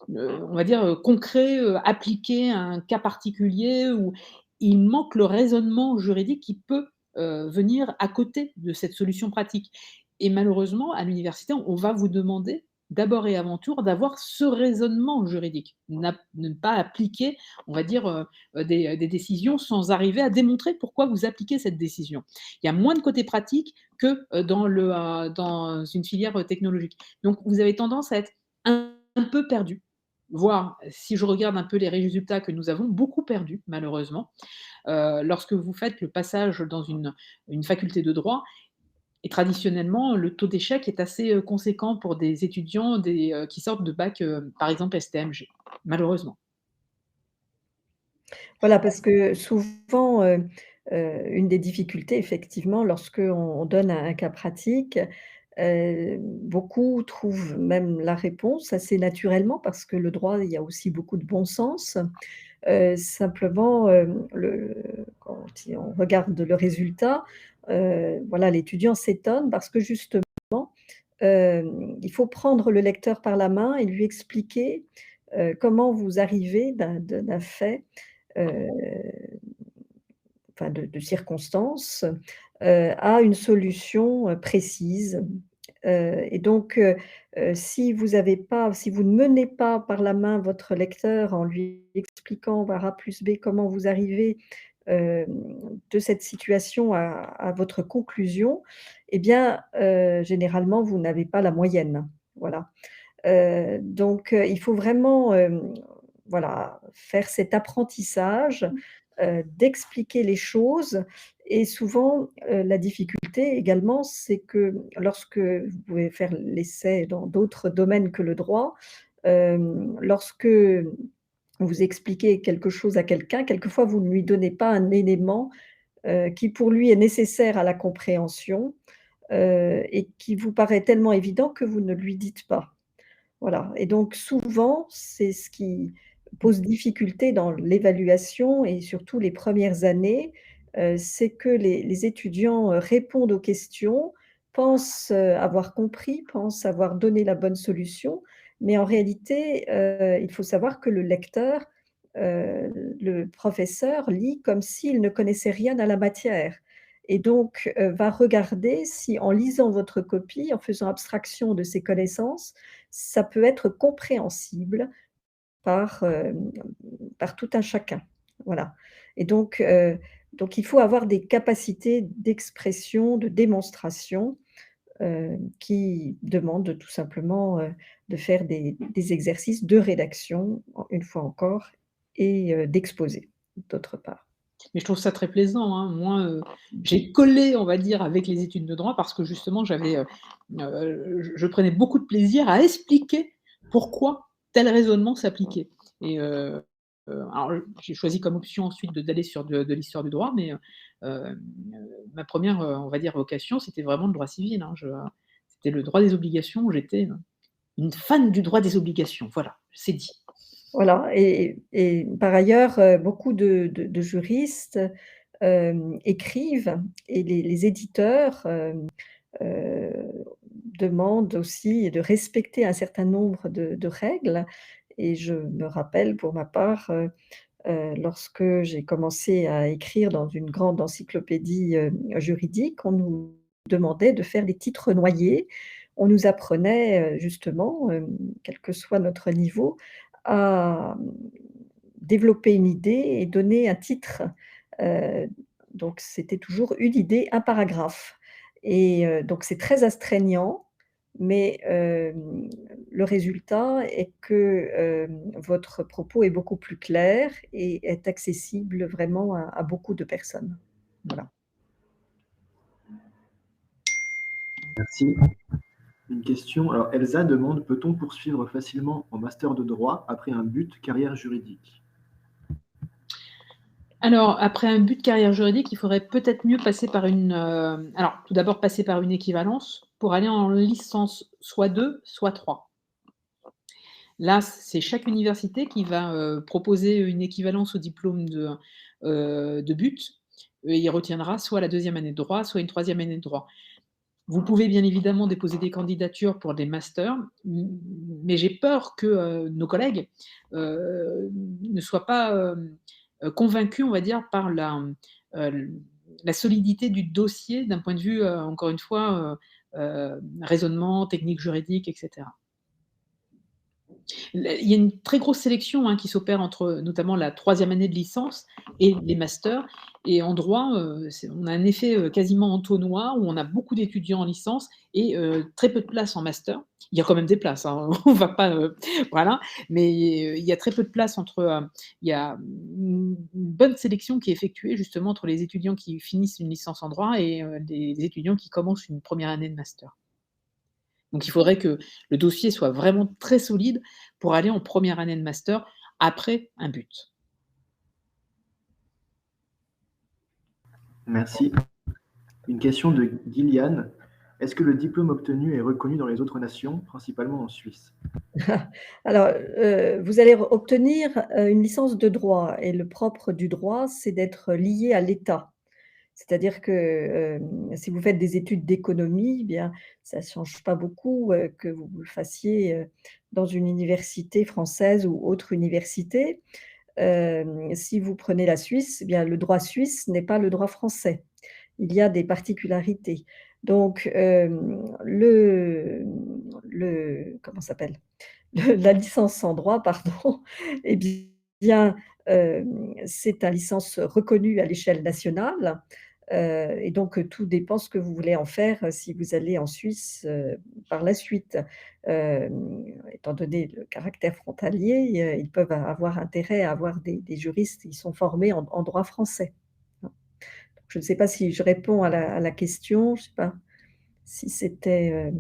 on va dire, concret, appliqué à un cas particulier où il manque le raisonnement juridique qui peut, venir à côté de cette solution pratique, et malheureusement à l'université, on va vous demander d'abord et avant tout d'avoir ce raisonnement juridique. Ne pas appliquer, on va dire, des décisions sans arriver à démontrer pourquoi vous appliquez cette décision. Il y a moins de côté pratique que, dans une filière, technologique. Donc vous avez tendance à être un peu perdu, voire, si je regarde un peu les résultats que nous avons, beaucoup perdu malheureusement, lorsque vous faites le passage dans une faculté de droit, et traditionnellement, le taux d'échec est assez, conséquent pour des étudiants qui sortent de bac, par exemple STMG, malheureusement. Voilà, parce que souvent, une des difficultés effectivement lorsqu'on donne un cas pratique, beaucoup trouvent même la réponse assez naturellement parce que le droit, il y a aussi beaucoup de bon sens. Simplement, quand on regarde le résultat, voilà, l'étudiant s'étonne parce que justement, il faut prendre le lecteur par la main et lui expliquer, comment vous arrivez d'un fait, heu, enfin de circonstances, à une solution, précise, Et donc, si vous ne menez pas par la main votre lecteur en lui expliquant par A plus B comment vous arrivez, de cette situation à votre conclusion, eh bien, généralement, vous n'avez pas la moyenne. Voilà. Donc, il faut vraiment, voilà, faire cet apprentissage, d'expliquer les choses et souvent, la difficulté également, c'est que lorsque vous pouvez faire l'essai dans d'autres domaines que le droit, lorsque vous expliquez quelque chose à quelqu'un, quelquefois vous ne lui donnez pas un élément, qui pour lui est nécessaire à la compréhension, et qui vous paraît tellement évident que vous ne lui dites pas. Voilà, et donc souvent, c'est ce qui pose difficulté dans l'évaluation et surtout les premières années, c'est que les étudiants, répondent aux questions, pensent, avoir compris, pensent avoir donné la bonne solution, mais en réalité, il faut savoir que le lecteur, le professeur lit comme s'il ne connaissait rien à la matière et donc, va regarder si en lisant votre copie, en faisant abstraction de ses connaissances, ça peut être compréhensible par, par tout un chacun. Voilà, et donc il faut avoir des capacités d'expression, de démonstration, qui demandent tout simplement, de faire des exercices de rédaction, une fois encore, et d'exposer, d'autre part. Mais je trouve ça très plaisant, hein. Moi, j'ai collé, on va dire, avec les études de droit parce que justement je prenais beaucoup de plaisir à expliquer pourquoi tel raisonnement s'appliquait et alors j'ai choisi comme option ensuite d'aller sur de l'histoire du droit, mais ma première on va dire vocation, c'était vraiment le droit civil, hein. C'était le droit des obligations, j'étais une fan du droit des obligations, voilà, c'est dit. Voilà, et par ailleurs, beaucoup de juristes, écrivent et les éditeurs, heu, demandent aussi de respecter un certain nombre de règles et je me rappelle pour ma part, lorsque j'ai commencé à écrire dans une grande encyclopédie, juridique, on nous demandait de faire des titres noyés. On nous apprenait, justement, quel que soit notre niveau, à développer une idée et donner un titre. Heu, donc c'était toujours une idée, un paragraphe et donc c'est très astreignant, mais le résultat est que, votre propos est beaucoup plus clair et est accessible vraiment à beaucoup de personnes. Voilà. Merci. Une question, alors Elsa demande: «Peut-on poursuivre facilement en master de droit après un but carrière juridique?» Alors, après un but de carrière juridique, il faudrait peut-être mieux passer par alors tout d'abord passer par une équivalence pour aller en licence soit 2, soit 3. Là, c'est chaque université qui va, proposer une équivalence au diplôme de but et il retiendra soit la deuxième année de droit, soit une troisième année de droit. Vous pouvez bien évidemment déposer des candidatures pour des masters, mais j'ai peur que, nos collègues, ne soient pas, convaincus, on va dire, par la solidité du dossier d'un point de vue, encore une fois, raisonnement, technique juridique et cetera. Il y a une très grosse sélection, hein, qui s'opère entre, notamment la troisième année de licence et les masters et en droit, on a un effet, quasiment entonnoir où on a beaucoup d'étudiants en licence et très peu de places en master. Il y a quand même des places, hein, on va pas, voilà, mais il y a très peu de places il y a une bonne sélection qui est effectuée justement entre les étudiants qui finissent une licence en droit et les étudiants qui commencent une première année de master. Donc il faudrait que le dossier soit vraiment très solide pour aller en première année de master après un but. Merci. Une question de Gillian: «Est-ce que le diplôme obtenu est reconnu dans les autres nations, principalement en Suisse?» Alors, vous allez obtenir, une licence de droit et le propre du droit, c'est d'être lié à l'État. C'est-à-dire que, si vous faites des études d'économie, eh bien, ça ne change pas beaucoup, que vous le fassiez, dans une université française ou autre université. Si vous prenez la Suisse, eh bien, le droit suisse n'est pas le droit français. Il y a des particularités. Donc, comment ça s'appelle? La licence en droit, pardon, eh bien, c'est une licence reconnue à l'échelle nationale, et donc tout dépend ce que vous voulez en faire, si vous allez en Suisse, par la suite. Étant donné le caractère frontalier, ils peuvent avoir intérêt à avoir des juristes qui sont formés en droit français. Donc je ne sais pas si je réponds à la question, je ne sais pas si c'était,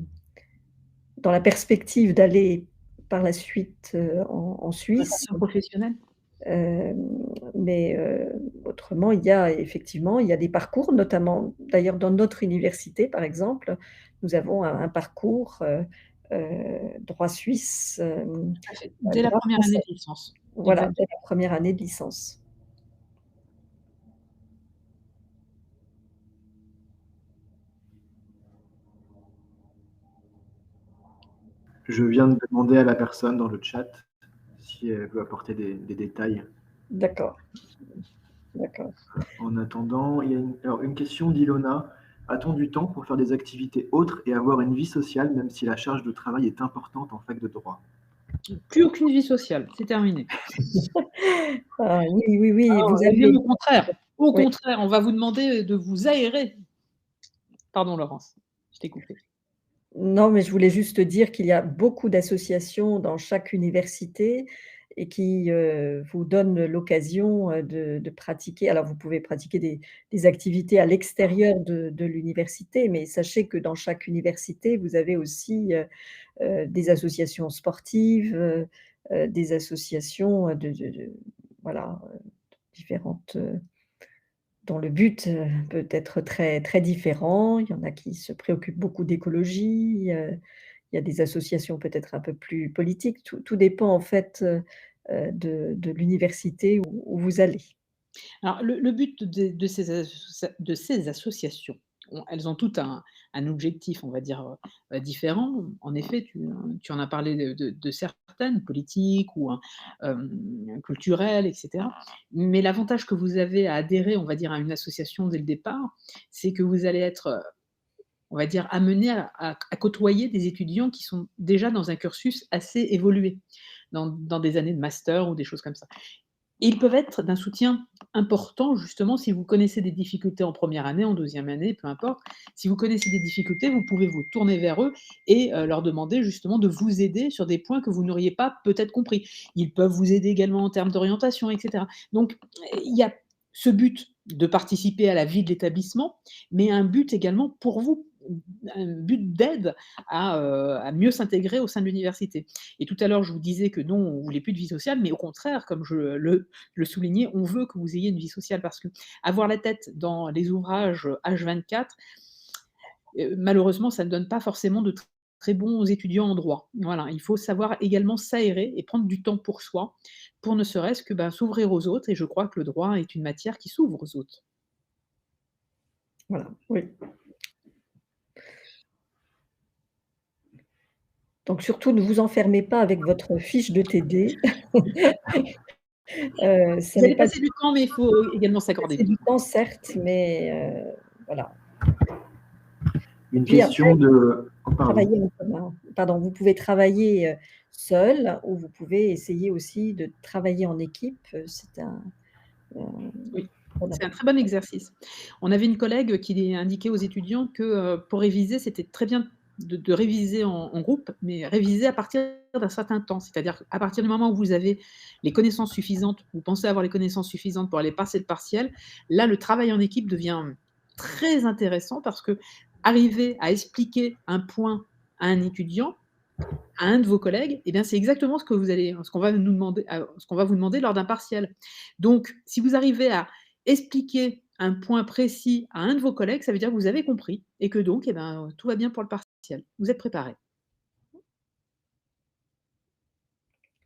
dans la perspective d'aller par la suite, en Suisse. Insertion professionnelle? Mais autrement, il y a des parcours, notamment d'ailleurs dans notre université, par exemple, nous avons un parcours, droit suisse, Tout à fait. Dès la droit première année français. de licence. Voilà, dès Exactement. la première année de licence. Je viens de demander à la personne dans le chat si elle veut apporter des détails. D'accord. D'accord. En attendant, il y a une question d'Ilona. A-t-on du temps pour faire des activités autres et avoir une vie sociale, même si la charge de travail est importante en fac de droit? Plus aucune vie sociale, c'est terminé. Ah oui, oui, oui, vous Et même avez au oui. contraire, on va vous demander de vous aérer. Pardon Laurence, je t'ai coupé. Non, mais je voulais juste dire qu'il y a beaucoup d'associations dans chaque université et qui, vous donnent l'occasion, de pratiquer. Alors vous pouvez pratiquer des activités à l'extérieur de l'université, mais sachez que dans chaque université, vous avez aussi, des associations sportives, des associations, de voilà, différentes, dont le but, peut être très très différent. Il y en a qui se préoccupent beaucoup d'écologie, il y a des associations peut-être un peu plus politiques. Tout dépend en fait, de l'université où vous allez. Alors le but de ces associations, elles ont toutes un objectif, on va dire, différent. En effet, tu en as parlé de certaines, politiques ou culturelles et cetera. Mais l'avantage que vous avez à adhérer, on va dire, à une association dès le départ, c'est que vous allez être, on va dire, amené à côtoyer des étudiants qui sont déjà dans un cursus assez évolué, dans des années de master ou des choses comme ça. Et ils peuvent être d'un soutien important justement si vous connaissez des difficultés en première année, en deuxième année, peu importe. Si vous connaissez des difficultés, vous pouvez vous tourner vers eux et leur demander justement de vous aider sur des points que vous n'auriez pas peut-être compris. Ils peuvent vous aider également en termes d'orientation, et cetera. Donc il y a ce but de participer à la vie de l'établissement, mais un but également pour vous, un but d'aide à mieux s'intégrer au sein de l'université. Et tout à l'heure, je vous disais que non, on voulait plus de vie sociale, mais au contraire, comme je le soulignais, on veut que vous ayez une vie sociale parce que avoir la tête dans les ouvrages H24, malheureusement, ça ne donne pas forcément de très bons étudiants en droit. Voilà, il faut savoir également s'aérer et prendre du temps pour soi, pour ne serait-ce que s'ouvrir aux autres. Et je crois que le droit est une matière qui s'ouvre aux autres. Voilà, oui. Donc surtout, ne vous enfermez pas avec votre fiche de TD. Ce Vous n'est allez pas passer du temps, mais il faut également s'accorder passer du du temps. temps certes, mais voilà. Une Puis après, question de... Oh, pardon. travailler en commun. Pardon, vous pouvez travailler, seul ou vous pouvez essayer aussi de travailler en équipe, c'est un Oui, bon c'est un avantage. très bon exercice. On avait une collègue qui indiquait aux étudiants que, pour réviser, c'était très bien de réviser en groupe, mais réviser à partir d'un certain temps. C'est-à-dire qu'à partir du moment où vous avez les connaissances suffisantes, vous pensez avoir les connaissances suffisantes pour aller passer le partiel, là, le travail en équipe devient très intéressant parce qu'arriver à expliquer un point à un étudiant, à un de vos collègues, eh bien, c'est exactement ce qu'on va nous demander, ce qu'on va vous demander lors d'un partiel. Donc, si vous arrivez à expliquer un point précis à un de vos collègues, ça veut dire que vous avez compris et que donc, tout va bien pour le partiel. Vous êtes préparé.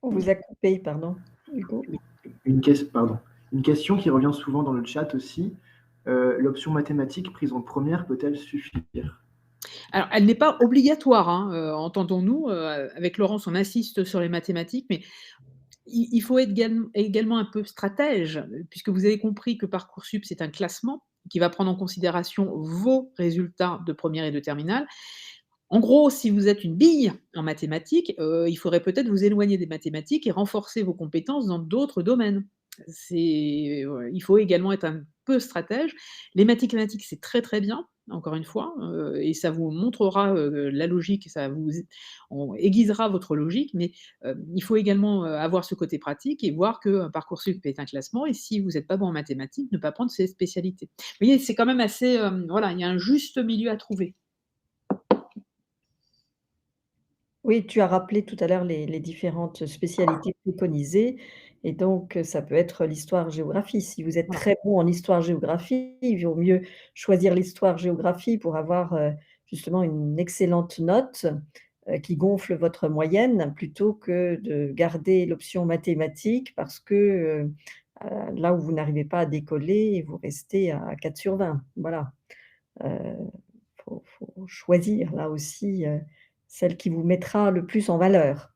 On vous a coupé, pardon, Hugo. Pardon. Une question qui revient souvent dans le chat aussi. L'option mathématiques prise en première peut-elle suffire? Alors, elle n'est pas obligatoire, hein, entendons-nous. Avec Laurence, on insiste sur les mathématiques, mais il faut être également un peu stratège, puisque vous avez compris que Parcoursup, c'est un classement qui va prendre en considération vos résultats de première et de terminale. En gros, si vous êtes une bille en mathématiques, il faudrait peut-être vous éloigner des mathématiques et renforcer vos compétences dans d'autres domaines. Il faut également être un peu stratège. Les mathématiques, c'est très, très bien, encore une fois, et ça vous montrera, la logique, ça vous aiguisera votre logique, mais il faut également, avoir ce côté pratique et voir que Parcoursup est un classement et si vous n'êtes pas bon en mathématiques, ne pas prendre ces spécialités. Vous voyez, c'est quand même assez, voilà, il y a un juste milieu à trouver. Oui, tu as rappelé tout à l'heure les différentes spécialités préconisées et donc ça peut être l'histoire-géographie. Si vous êtes Voilà. très bon en histoire-géographie, il vaut mieux choisir l'histoire-géographie pour avoir, justement une excellente note, qui gonfle votre moyenne plutôt que de garder l'option mathématiques parce que, là où vous n'arrivez pas à décoller et vous restez à 4/20. Voilà. Faut choisir là aussi, celle qui vous mettra le plus en valeur.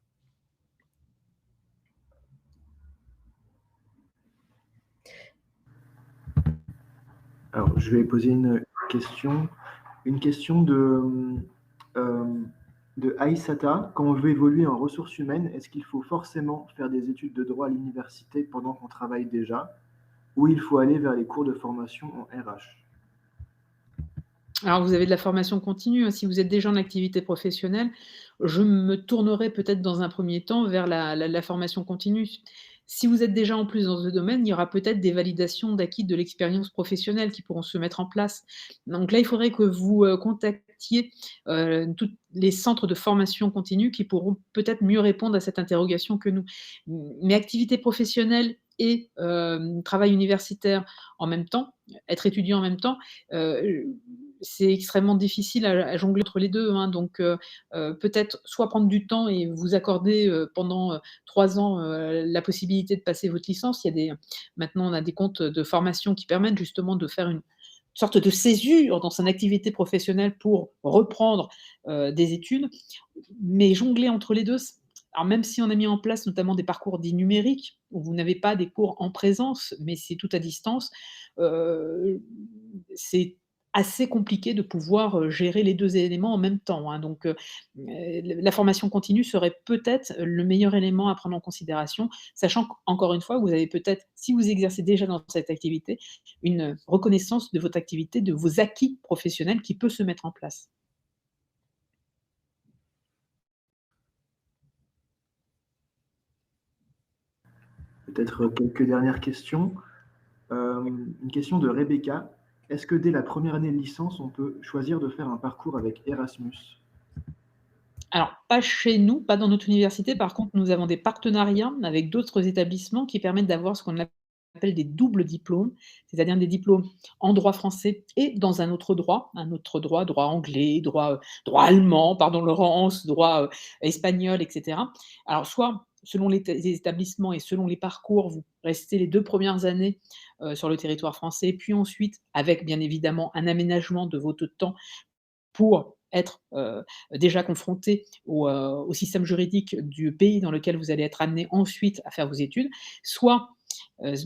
Alors, je vais poser une question de Aïssata. Quand on veut évoluer en ressources humaines, est-ce qu'il faut forcément faire des études de droit à l'université pendant qu'on travaille déjà, ou il faut aller vers les cours de formation en RH? Alors, vous avez de la formation continue, hein. Si vous êtes déjà en activité professionnelle, je me tournerai peut-être dans un premier temps vers la formation continue. Si vous êtes déjà en plus dans ce domaine, il y aura peut-être des validations d'acquis de l'expérience professionnelle qui pourront se mettre en place. Donc là, il faudrait que vous, contactiez, tous les centres de formation continue qui pourront peut-être mieux répondre à cette interrogation que nous. Mais activité professionnelle et travail universitaire en même temps, être étudiant en même temps, c'est extrêmement difficile à jongler entre les 2, hein, donc peut-être soit prendre du temps et vous accorder, pendant, 3 ans, la possibilité de passer votre licence. Maintenant, on a des comptes de formation qui permettent justement de faire une sorte de césure dans son activité professionnelle pour reprendre, des études. Mais jongler entre les 2, alors même si on a mis en place notamment des parcours dits numériques, où vous n'avez pas des cours en présence, mais c'est tout à distance, heu, c'est assez compliqué de pouvoir, gérer les 2 éléments en même temps, hein. Donc la formation continue serait peut-être le meilleur élément à prendre en considération, sachant qu'encore une fois, vous avez peut-être, si vous exercez déjà dans cette activité, une reconnaissance de votre activité, de vos acquis professionnels qui peut se mettre en place. Peut-être quelques dernières questions. Une question de Rebecca. Est-ce que dès la première année de licence, on peut choisir de faire un parcours avec Erasmus? Alors, pas chez nous, pas dans notre université. Par contre, nous avons des partenariats avec d'autres établissements qui permettent d'avoir ce qu'on appelle des doubles diplômes, c'est-à-dire des diplômes en droit français et dans un autre droit, droit anglais, droit allemand, pardon Laurence, droit, espagnol, et cetera. Alors, soit selon les établissements et selon les parcours, vous restez les 2 premières années, sur le territoire français, puis ensuite, avec bien évidemment un aménagement de votre temps pour être, déjà confronté au système juridique du pays dans lequel vous allez être amené ensuite à faire vos études. Soit,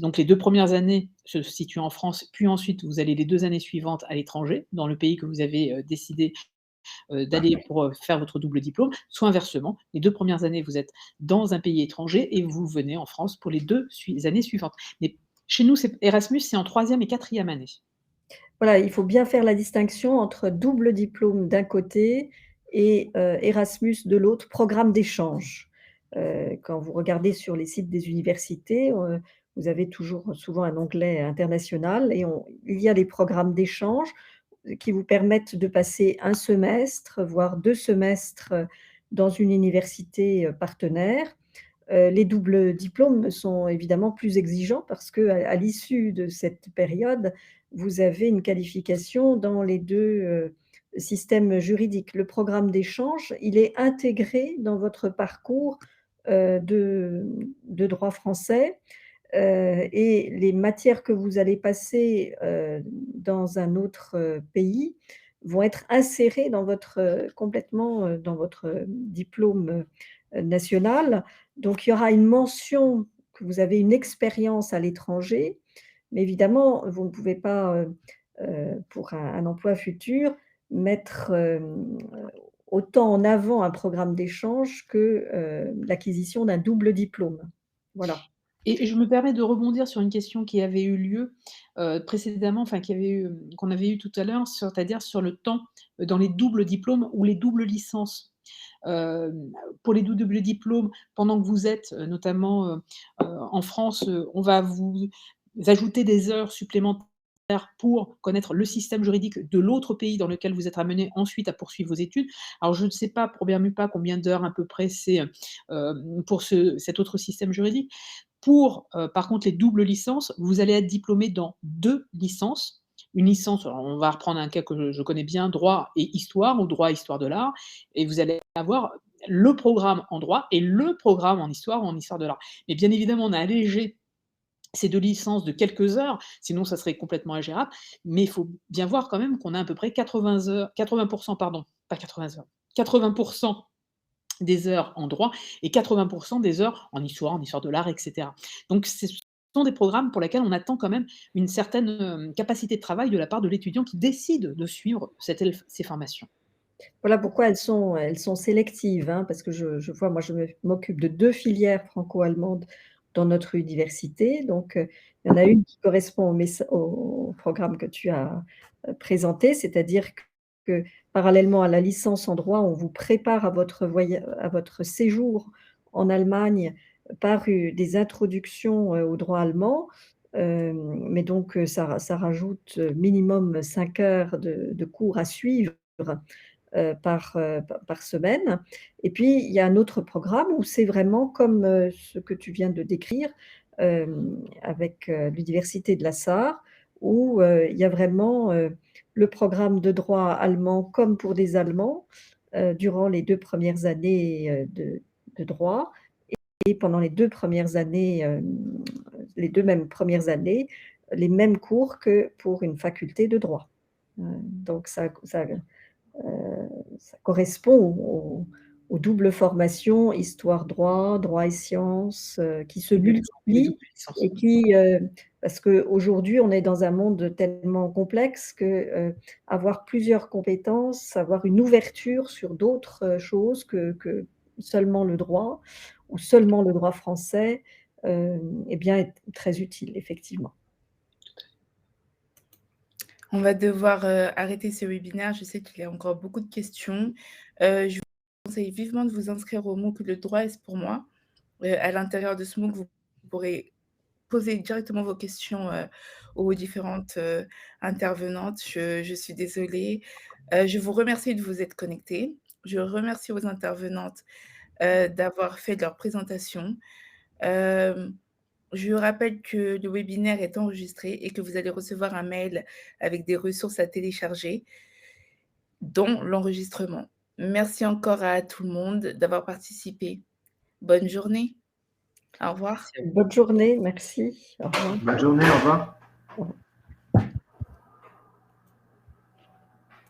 donc les 2 premières années se situent en France, puis ensuite vous allez les 2 années suivantes à l'étranger, dans le pays que vous avez, décidé, d'aller pour, faire votre double diplôme. Soit inversement, les 2 premières années, vous êtes dans un pays étranger et vous venez en France pour les 2 années suivantes. Mais chez nous, c'est Erasmus, c'est en troisième et quatrième année. Voilà, il faut bien faire la distinction entre double diplôme d'un côté et Erasmus de l'autre, programme d'échange. Quand vous regardez sur les sites des universités, vous avez toujours souvent un onglet international et il y a des programmes d'échange qui vous permettent de passer un semestre, voire 2 semestres, dans une université, partenaire. Les doubles diplômes sont évidemment plus exigeants parce qu'à l'issue de cette période, vous avez une qualification dans les 2 systèmes juridiques. Le programme d'échange, il est intégré dans votre parcours, de droit français, et les matières que vous allez passer, dans un autre, pays vont être insérées dans votre, complètement, dans votre, diplôme, national. Donc il y aura une mention que vous avez une expérience à l'étranger, mais évidemment, vous ne pouvez pas, pour un emploi futur, mettre, autant en avant un programme d'échange que, l'acquisition d'un double diplôme. Voilà. Et je me permets de rebondir sur une question qui avait eu lieu, précédemment, enfin qui avait eu, qu'on avait eu tout à l'heure, c'est-à-dire sur le temps, dans les doubles diplômes ou les doubles licences. Pour les doubles diplômes, pendant que vous êtes, notamment, en France, on va vous ajouter des heures supplémentaires pour connaître le système juridique de l'autre pays dans lequel vous êtes amené ensuite à poursuivre vos études. Alors je ne sais pas pour Bermupa combien d'heures à peu près c'est, pour cet autre système juridique. Pour, par contre, les doubles licences, vous allez être diplômé dans 2 licences. Une licence, alors on va reprendre un cas que je connais bien, droit et histoire ou droit et histoire de l'art, et vous allez avoir le programme en droit et le programme en histoire ou en histoire de l'art. Mais bien évidemment, on a allégé ces 2 licences de quelques heures, sinon ça serait complètement ingérable, mais il faut bien voir quand même qu'on a à peu près 80 heures 80 pardon, pas 80 heures, 80 des heures en droit et 80 des heures en histoire de l'art, et cetera. Donc ce sont des programmes pour lesquels on attend quand même une certaine, capacité de travail de la part de l'étudiant qui décide de suivre ces formations. Voilà pourquoi elles sont sélectives, hein, parce que je vois, moi, m'occupe de 2 filières franco-allemandes dans notre université. Donc, il y en a une qui correspond au programme que tu as, présenté, c'est-à-dire que parallèlement à la licence en droit, on vous prépare à votre séjour en Allemagne par des introductions, au droit allemand. Mais donc, ça rajoute, minimum 5 heures de cours à suivre, par semaine. Et puis, il y a un autre programme où c'est vraiment comme, ce que tu viens de décrire, avec, l'université de la Sarre, où, il y a vraiment, le programme de droit allemand comme pour des Allemands, durant les 2 premières années, de droit, et pendant les 2 premières années, les 2 mêmes premières années, les mêmes cours que pour une faculté de droit. Donc ça correspond aux doubles formations histoire-droit, droit et sciences, qui se Exactement, les multiplient doubles licences. et qui, parce qu'aujourd'hui, on est dans un monde tellement complexe que, avoir plusieurs compétences, avoir une ouverture sur d'autres, choses que seulement le droit ou seulement le droit français, eh bien, est très utile, effectivement. On va devoir, arrêter ce webinaire. Je sais qu'il y a encore beaucoup de questions. Je vous conseille vivement de vous inscrire au MOOC «Le droit est pour moi». À l'intérieur de ce MOOC, vous pourrez poser directement vos questions, aux différentes, intervenantes. Je suis désolée. Je vous remercie de vous être connectés. Je remercie aux intervenantes, d'avoir fait leur présentation. Hem Je rappelle que le webinaire est enregistré et que vous allez recevoir un mail avec des ressources à télécharger, dont l'enregistrement. Merci encore à tout le monde d'avoir participé. Bonne journée. Au revoir. Merci à vous. Bonne journée, merci. Au revoir. Bonne journée, au revoir. Au revoir.